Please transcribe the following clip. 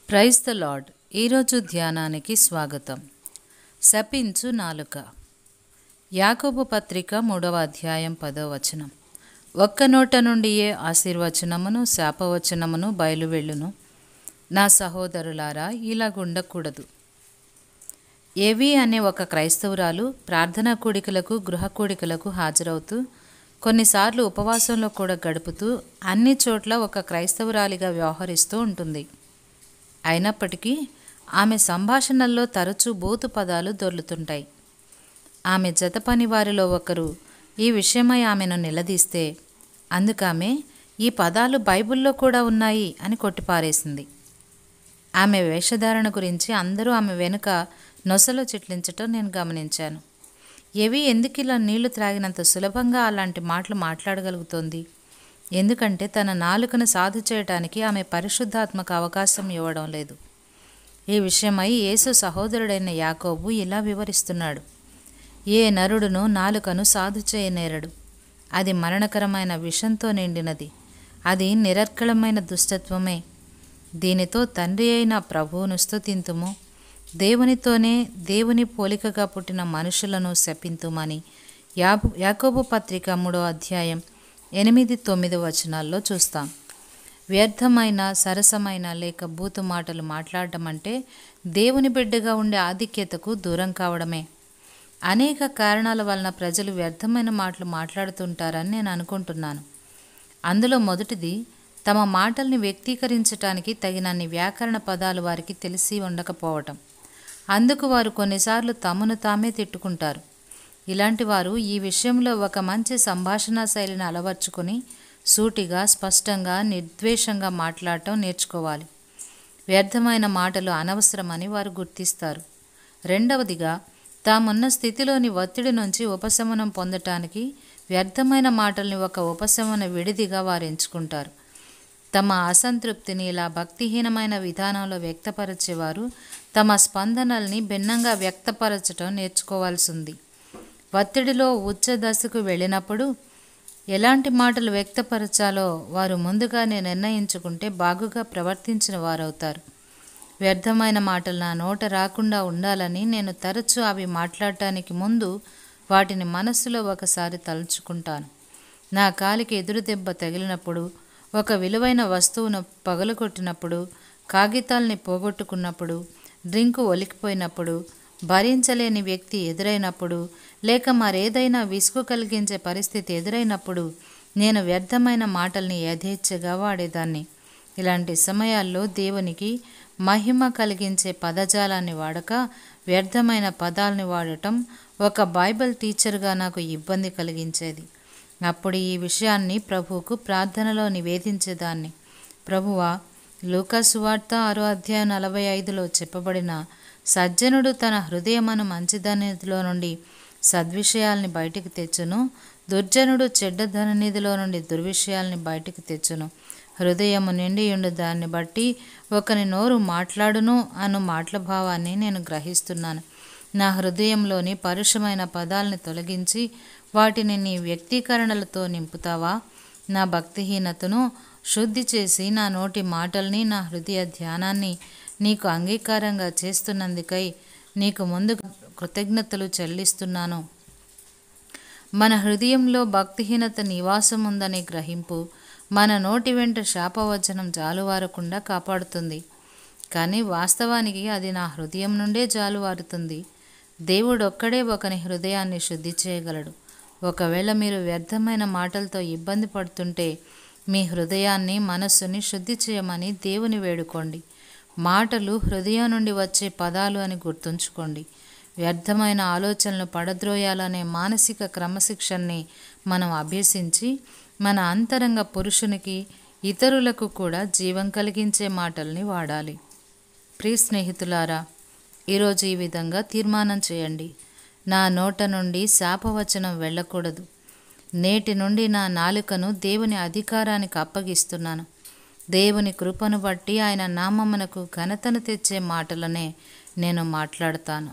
Praise the lord. ఈరోజు ధ్యానానికి స్వాగతం. శపించు నాలుక. యాకోబు పత్రిక 3వ అధ్యాయం 10వ వచనం. ఒక్క నోట నుండియే ఆశీర్వచనమును శాపవచనమును బయలువెళ్ళును. నా సహోదరులారా, ఇలాగుండకూడదు. ఏవి అనే ఒక క్రైస్తవురాలు ప్రార్థనా కూడికలకు గృహ కూడికలకు హాజరవుతూ కొన్నిసార్లు ఉపవాసంలో కూడా గడుపుతూ అన్ని చోట్ల ఒక క్రైస్తవురాలిగా వ్యవహరిస్తూ ఉంటుంది. అయినప్పటికీ ఆమె సంభాషణల్లో తరచూ బూతు పదాలు దొర్లుతుంటాయి. ఆమె జత పని వారిలో ఒకరు ఈ విషయమై ఆమెను నిలదీస్తే అందుకామె ఈ పదాలు బైబిల్లో కూడా ఉన్నాయి అని కొట్టిపారేసింది. ఆమె వేషధారణ గురించి అందరూ ఆమె వెనుక నొసలు చిట్లించటం నేను గమనించాను. ఏవి ఎందుకు ఇలా నీళ్లు త్రాగినంత సులభంగా అలాంటి మాటలు మాట్లాడగలుగుతోంది? ఎందుకంటే తన నాలుకను సాధు చేయటానికి ఆమె పరిశుద్ధాత్మకు అవకాశం ఇవ్వడం లేదు. ఈ విషయమై యేసు సహోదరుడైన యాకోబు ఇలా వివరిస్తున్నాడు. ఏ నరుడును నాలుకను సాధు చేయనేరడు. అది మరణకరమైన విషంతో నిండినది. అది నిరర్కళమైన దుష్టత్వమే. దీనితో తండ్రి అయిన ప్రభువును స్తుతింతుము, దేవునితోనే దేవుని పోలికగా పుట్టిన మనుషులను శపింతుమని యాకోబు పత్రిక 3వ అధ్యాయం 8-9 వచనాల్లో చూస్తాం. వ్యర్థమైన సరసమైన లేక బూతు మాటలు మాట్లాడటం అంటే దేవుని బిడ్డగా ఉండే ఆధిక్యతకు దూరం కావడమే. అనేక కారణాల వలన ప్రజలు వ్యర్థమైన మాటలు మాట్లాడుతుంటారని నేను అనుకుంటున్నాను. అందులో మొదటిది, తమ మాటల్ని వ్యక్తీకరించటానికి తగినన్ని వ్యాకరణ పదాలు వారికి తెలిసి ఉండకపోవటం. అందుకు వారు కొన్నిసార్లు తమను తామే తిట్టుకుంటారు. ఇలాంటి వారు ఈ విషయంలో ఒక మంచి సంభాషణా శైలిని అలవర్చుకొని సూటిగా, స్పష్టంగా, నిర్ద్వేషంగా మాట్లాడటం నేర్చుకోవాలి. వ్యర్థమైన మాటలు అనవసరమని వారు గుర్తిస్తారు. రెండవదిగా, తామున్న స్థితిలోని ఒత్తిడి నుంచి ఉపశమనం పొందటానికి వ్యర్థమైన మాటల్ని ఒక ఉపశమన విడిదిగా వారు ఎంచుకుంటారు. తమ అసంతృప్తిని ఇలా భక్తిహీనమైన విధానంలో వ్యక్తపరిచేవారు తమ స్పందనల్ని భిన్నంగా వ్యక్తపరచటం నేర్చుకోవాల్సి ఉంది. ఒత్తిడిలో ఉచ్చ దశకు వెళ్ళినప్పుడు ఎలాంటి మాటలు వ్యక్తపరచాలో వారు ముందుగానే నిర్ణయించుకుంటే బాగుగా ప్రవర్తించిన వారవుతారు. వ్యర్థమైన మాటలు నా నోట రాకుండా ఉండాలని నేను తరచూ అవి మాట్లాడటానికి ముందు వాటిని మనస్సులో ఒకసారి తలుచుకుంటాను. నా కాలికి ఎదురు దెబ్బ తగిలినప్పుడు, ఒక విలువైన వస్తువును పగలగొట్టినప్పుడు, కాగితాల్ని పోగొట్టుకున్నప్పుడు, డ్రింకు ఒలికిపోయినప్పుడు, భరించలేని వ్యక్తి ఎదురైనప్పుడు, లేక మరేదైనా విసుగు కలిగించే పరిస్థితి ఎదురైనప్పుడు నేను వ్యర్థమైన మాటల్ని యథేచ్ఛగా వాడేదాన్ని. ఇలాంటి సమయాల్లో దేవునికి మహిమ కలిగించే పదజాలాన్ని వాడక వ్యర్థమైన పదాలని వాడటం ఒక బైబిల్ టీచర్గా నాకు ఇబ్బంది కలిగించేది. అప్పుడు ఈ విషయాన్ని ప్రభువుకు ప్రార్థనలో నివేదించేదాన్ని. ప్రభువా, లూకా సువార్త 6వ అధ్యాయం 45లో చెప్పబడిన సజ్జనుడు తన హృదయమను మంచిదనిధిలో నుండి సద్విషయాల్ని బయటికి తెచ్చును, దుర్జనుడు చెడ్డ ధననిధిలో నుండి దుర్విషయాల్ని బయటికి తెచ్చును. హృదయము నిండియుండు దాన్ని బట్టి ఒకని నోరు మాట్లాడును అను మాటల భావాన్ని నేను గ్రహిస్తున్నాను. నా హృదయంలోని పరుషమైన పదాలని తొలగించి వాటిని నీ వ్యక్తీకరణలతో నింపుతావా? నా భక్తిహీనతను శుద్ధి చేసి నా నోటి మాటల్ని, నా హృదయ ధ్యానాన్ని నీకు అంగీకారంగా చేస్తున్నందుకై నీకు ముందు కృతజ్ఞతలు చెల్లిస్తున్నాను. మన హృదయంలో భక్తిహీనత నివాసం ఉందనే గ్రహింపు మన నోటి వెంట శాపవచనం జాలువారకుండా కాపాడుతుంది. కానీ వాస్తవానికి అది నా హృదయం నుండే జాలువారుతుంది. దేవుడొక్కడే ఒకని హృదయాన్ని శుద్ధి చేయగలడు. ఒకవేళ మీరు వ్యర్థమైన మాటలతో ఇబ్బంది పడుతుంటే మీ హృదయాన్ని, మనస్సుని శుద్ధి చేయమని దేవుని వేడుకోండి. మాటలు హృదయం నుండి వచ్చే పదాలు అని గుర్తుంచుకోండి. వ్యర్థమైన ఆలోచనలు పడద్రోయాలనే మానసిక క్రమశిక్షణని మనం అభ్యసించి మన అంతరంగ పురుషునికి, ఇతరులకు కూడా జీవం కలిగించే మాటల్ని వాడాలి. ప్రియ స్నేహితులారా, ఈరోజు ఈ విధంగా తీర్మానం చేయండి. నా నోట నుండి శాపవచనం వెళ్ళకూడదు. నేటి నుండి నా నాలుకను దేవుని అధికారానికి అప్పగిస్తున్నాను. దేవుని కృపను బట్టి ఆయన నామమునకు ఘనతను తెచ్చే మాటలనే నేను మాట్లాడతాను.